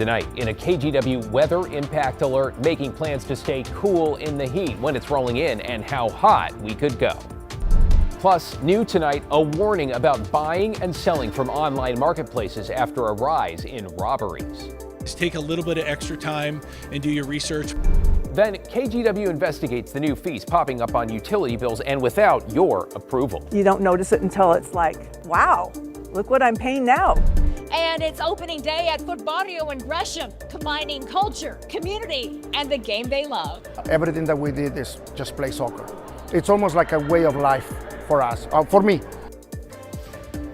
Tonight, in a KGW weather impact alert, making plans to stay cool in the heat when it's rolling in and how hot we could go. Plus, new tonight, a warning about buying and selling from online marketplaces after a rise in robberies. Just take a little bit of extra time and do your research. Then KGW investigates the new fees popping up on utility bills and without your approval. You don't notice it until it's like, wow, look what I'm paying now. And it's opening day at Foot Barrio in Gresham, combining culture, community, and the game they love. Everything that we did is just play soccer. It's almost like a way of life for us, for me.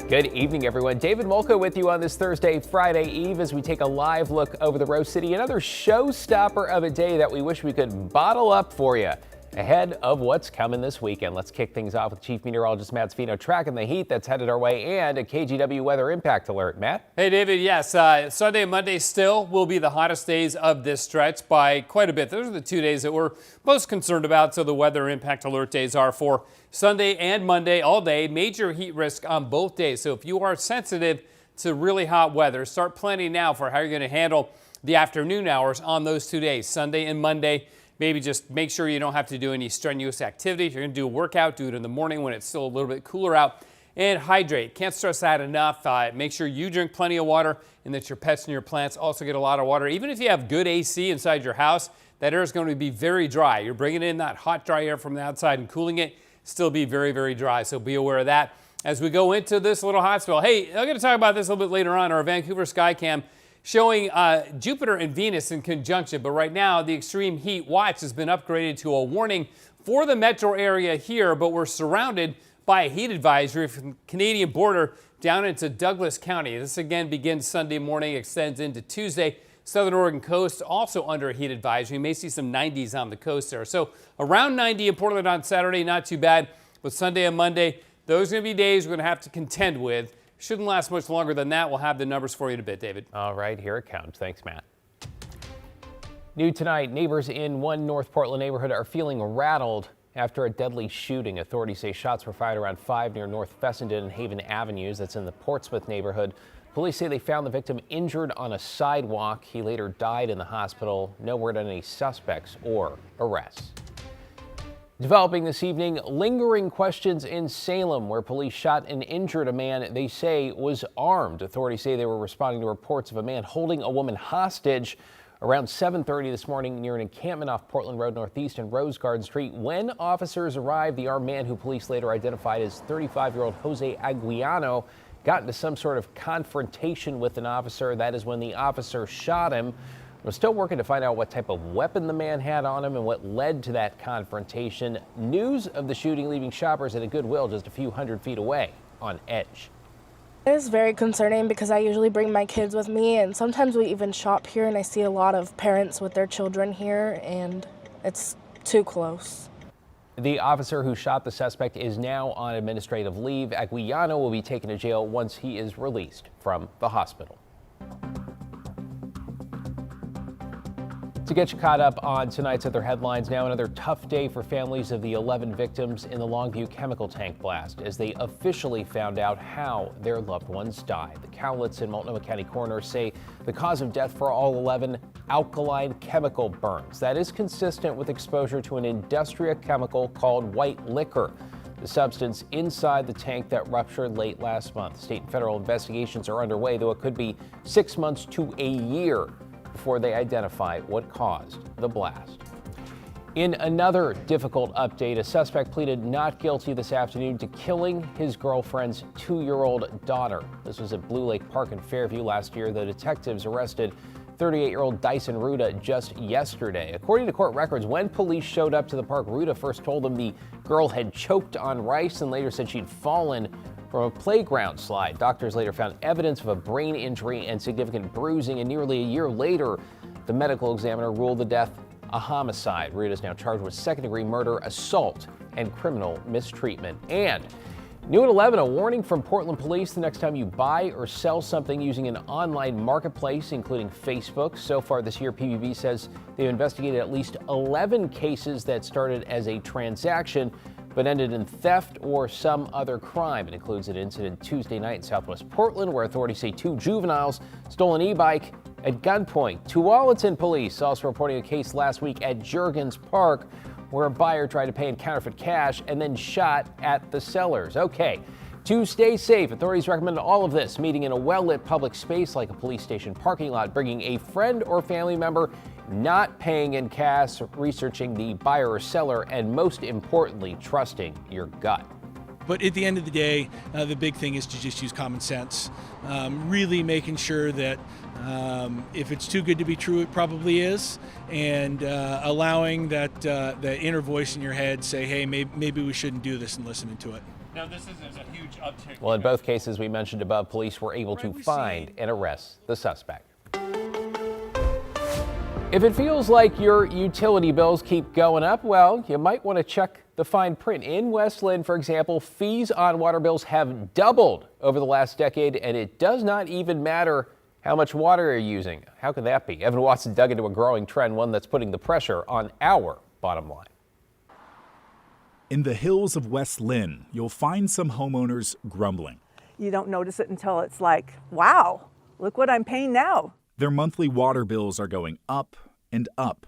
Good evening, everyone. David Molko with you on this Thursday, Friday Eve as we take a live look over the Rose City. Another showstopper of a day that we wish we could bottle up for you ahead of what's coming this weekend. Let's kick things off with Chief Meteorologist Matt Sfino tracking the heat that's headed our way and a KGW weather impact alert. Matt? Hey, David. Yes, Sunday and Monday still will be the hottest days of this stretch by quite a bit. Those are the 2 days that we're most concerned about. So the weather impact alert days are for Sunday and Monday all day. Major heat risk on both days. So if you are sensitive to really hot weather, start planning now for how you're going to handle the afternoon hours on those 2 days, Sunday and Monday. Maybe just make sure you don't have to do any strenuous activity. If you're going to do a workout, do it in the morning when it's still a little bit cooler out. And hydrate. Can't stress that enough. Make sure you drink plenty of water and that your pets and your plants also get a lot of water. Even if you have good AC inside your house, that air is going to be very dry. You're bringing in that hot, dry air from the outside and cooling it. Still be very, very dry. So be aware of that as we go into this little hot spell. Hey, I'm going to talk about this a little bit later on. Our Vancouver Skycam showing Jupiter and Venus in conjunction. But right now, the extreme heat watch has been upgraded to a warning for the metro area here. But we're surrounded by a heat advisory from the Canadian border down into Douglas County. This again begins Sunday morning, extends into Tuesday. Southern Oregon coast also under a heat advisory. You may see some 90s on the coast there. So around 90 in Portland on Saturday, not too bad. But Sunday and Monday, those are going to be days we're going to have to contend with. Shouldn't last much longer than that. We'll have the numbers for you in a bit, David. All right, here it comes. Thanks, Matt. New tonight, neighbors in one North Portland neighborhood are feeling rattled after a deadly shooting. Authorities say shots were fired around 5 near North Fessenden and Haven Avenues. That's in the Portsmouth neighborhood. Police say they found the victim injured on a sidewalk. He later died in the hospital. No word on any suspects or arrests. Developing this evening, lingering questions in Salem, where police shot and injured a man they say was armed. Authorities say they were responding to reports of a man holding a woman hostage around 7:30 this morning near an encampment off Portland Road Northeast and Rose Garden Street. When officers arrived, the armed man, who police later identified as 35-year-old Jose Aguiano, got into some sort of confrontation with an officer. That is when the officer shot him. We're still working to find out what type of weapon the man had on him and what led to that confrontation. News of the shooting leaving shoppers at a Goodwill just a few hundred feet away on edge. It's very concerning because I usually bring my kids with me, and sometimes we even shop here, and I see a lot of parents with their children here, and it's too close. The officer who shot the suspect is now on administrative leave. Aguiano will be taken to jail once he is released from the hospital. To get you caught up on tonight's other headlines, now another tough day for families of the 11 victims in the Longview chemical tank blast as they officially found out how their loved ones died. The Cowlitz and Multnomah County coroners say the cause of death for all 11, alkaline chemical burns. That is consistent with exposure to an industrial chemical called white liquor, the substance inside the tank that ruptured late last month. State and federal investigations are underway, though it could be 6 months to a year before they identify what caused the blast. In another difficult update, a suspect pleaded not guilty this afternoon to killing his girlfriend's 2-year-old daughter. This was at Blue Lake Park in Fairview last year. The detectives arrested 38-year-old Dyson Ruda just yesterday. According to court records, when police showed up to the park, Ruda first told them the girl had choked on rice and later said she'd fallen from a playground slide. Doctors later found evidence of a brain injury and significant bruising, and nearly a year later, the medical examiner ruled the death a homicide. Ruda is now charged with second-degree murder, assault, and criminal mistreatment. And new at 11, a warning from Portland police the next time you buy or sell something using an online marketplace, including Facebook. So far this year, PBB says they've investigated at least 11 cases that started as a transaction but ended in theft or some other crime. It includes an incident Tuesday night in Southwest Portland where authorities say 2 juveniles stole an e-bike at gunpoint. Tualatin police also reporting a case last week at Juergens Park where a buyer tried to pay in counterfeit cash and then shot at the sellers. Okay, to stay safe, authorities recommend all of this meeting in a well-lit public space like a police station parking lot, bringing a friend or family member, not paying in cash, researching the buyer or seller, and most importantly, trusting your gut. But at the end of the day, the big thing is to just use common sense, really making sure that if it's too good to be true, it probably is, and allowing that inner voice in your head say, hey, maybe we shouldn't do this, and listening to it. Now, this is a huge uptick. Well, in both cases we mentioned above, police were able to find and arrest the suspect. If it feels like your utility bills keep going up, well, you might want to check the fine print. In West Linn, for example, fees on water bills have doubled over the last decade, and it does not even matter how much water you're using. How could that be? Evan Watson dug into a growing trend, one that's putting the pressure on our bottom line. In the hills of West Linn, you'll find some homeowners grumbling. You don't notice it until it's like, wow, look what I'm paying now. Their monthly water bills are going up and up,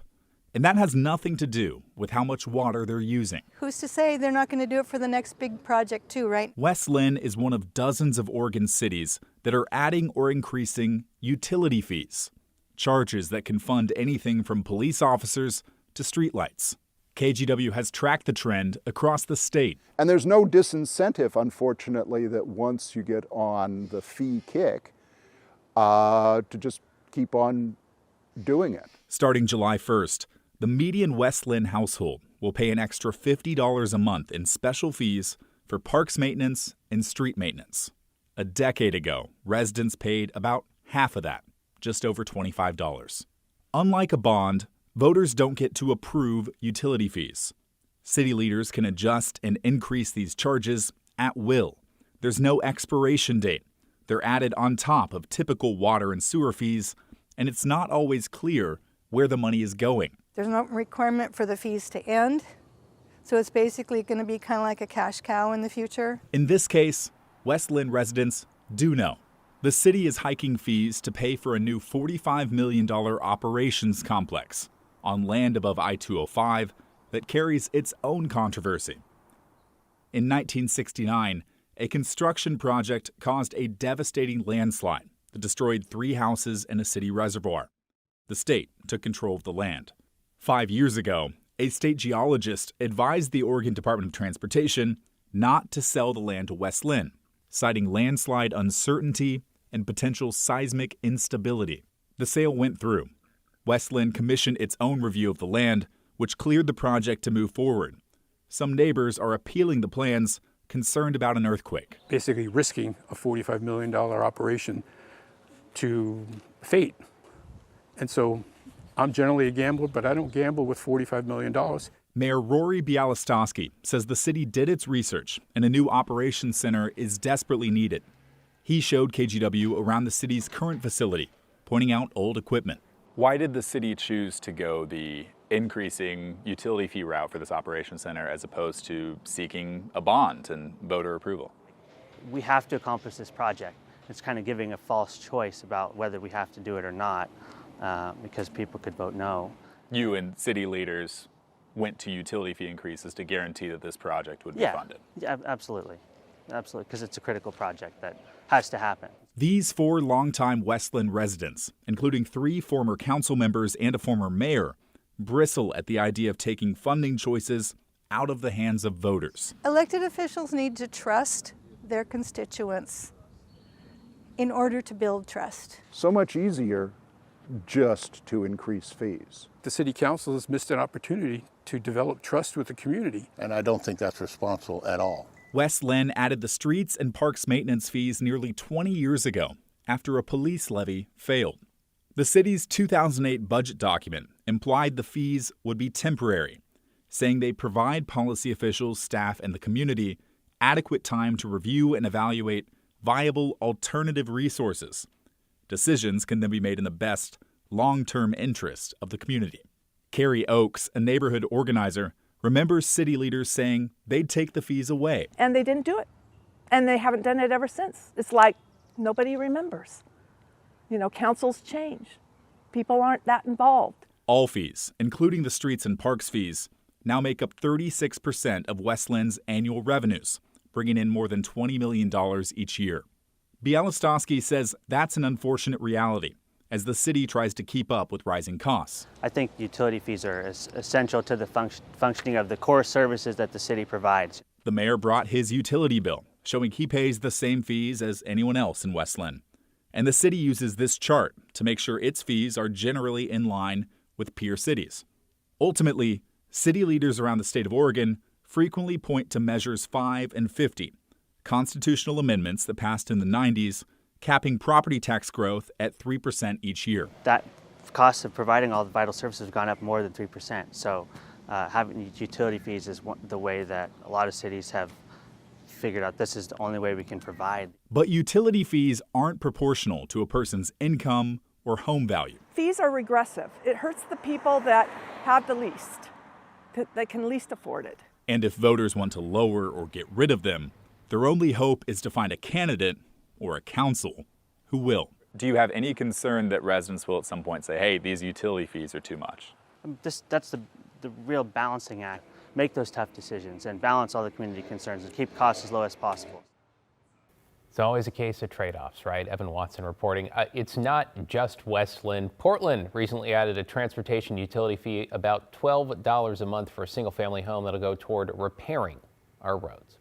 and that has nothing to do with how much water they're using. Who's to say they're not going to do it for the next big project too, right? West Linn is one of dozens of Oregon cities that are adding or increasing utility fees, charges that can fund anything from police officers to streetlights. KGW has tracked the trend across the state. And there's no disincentive, unfortunately, that once you get on the fee kick, to just keep on doing it. Starting July 1st, the median West Linn household will pay an extra $50 a month in special fees for parks maintenance and street maintenance. A decade ago, residents paid about half of that, just over $25. Unlike a bond, voters don't get to approve utility fees. City leaders can adjust and increase these charges at will. There's no expiration date. They're added on top of typical water and sewer fees, and it's not always clear where the money is going. There's no requirement for the fees to end, so it's basically going to be kind of like a cash cow in the future. In this case, West Linn residents do know. The city is hiking fees to pay for a new $45 million operations complex on land above I-205 that carries its own controversy. In 1969, a construction project caused a devastating landslide that destroyed 3 houses and a city reservoir. The state took control of the land. 5 years ago, a state geologist advised the Oregon Department of Transportation not to sell the land to West Linn, citing landslide uncertainty and potential seismic instability. The sale went through. West Linn commissioned its own review of the land, which cleared the project to move forward. Some neighbors are appealing the plans, concerned about an earthquake. Basically risking a $45 million operation to fate. And so I'm generally a gambler, but I don't gamble with $45 million. Mayor Rory Bialystowski says the city did its research and a new operations center is desperately needed. He showed KGW around the city's current facility, pointing out old equipment. Why did the city choose to go the increasing utility fee route for this operations center as opposed to seeking a bond and voter approval? We have to accomplish this project. It's kind of giving a false choice about whether we have to do it or not, because people could vote no. You and city leaders went to utility fee increases to guarantee that this project would be funded. Yeah, absolutely. Absolutely, because it's a critical project that has to happen. These 4 longtime West Linn residents, including 3 former council members and a former mayor, bristle at the idea of taking funding choices out of the hands of voters. Elected officials need to trust their constituents in order to build trust. So much easier just to increase fees. The city council has missed an opportunity to develop trust with the community. And I don't think that's responsible at all. West Linn added the streets and parks maintenance fees nearly 20 years ago after a police levy failed. The city's 2008 budget document implied the fees would be temporary, saying they provide policy officials, staff, and the community adequate time to review and evaluate viable alternative resources. Decisions can then be made in the best long-term interest of the community. Carrie Oakes, a neighborhood organizer, remembers city leaders saying they'd take the fees away. And they didn't do it. And they haven't done it ever since. It's like nobody remembers. councils change. People aren't that involved. All fees, including the streets and parks fees, now make up 36% of Westland's annual revenues, bringing in more than $20 million each year. Bialostowski says that's an unfortunate reality as the city tries to keep up with rising costs. I think utility fees are essential to the functioning of the core services that the city provides. The mayor brought his utility bill, showing he pays the same fees as anyone else in Westland. And the city uses this chart to make sure its fees are generally in line with peer cities. Ultimately, city leaders around the state of Oregon frequently point to measures 5 and 50, constitutional amendments that passed in the 90s, capping property tax growth at 3% each year. That cost of providing all the vital services has gone up more than 3%. So having utility fees is the way that a lot of cities have figured out this is the only way we can provide. But utility fees aren't proportional to a person's income or home value. Fees are regressive. It hurts the people that have the least, that can least afford it. And if voters want to lower or get rid of them, their only hope is to find a candidate or a council who will. Do you have any concern that residents will at some point say, hey, these utility fees are too much? That's the real balancing act. Make those tough decisions and balance all the community concerns and keep costs as low as possible. It's always a case of trade-offs, right? Evan Watson reporting. It's not just Westland. Portland recently added a transportation utility fee about $12 a month for a single-family home that'll go toward repairing our roads.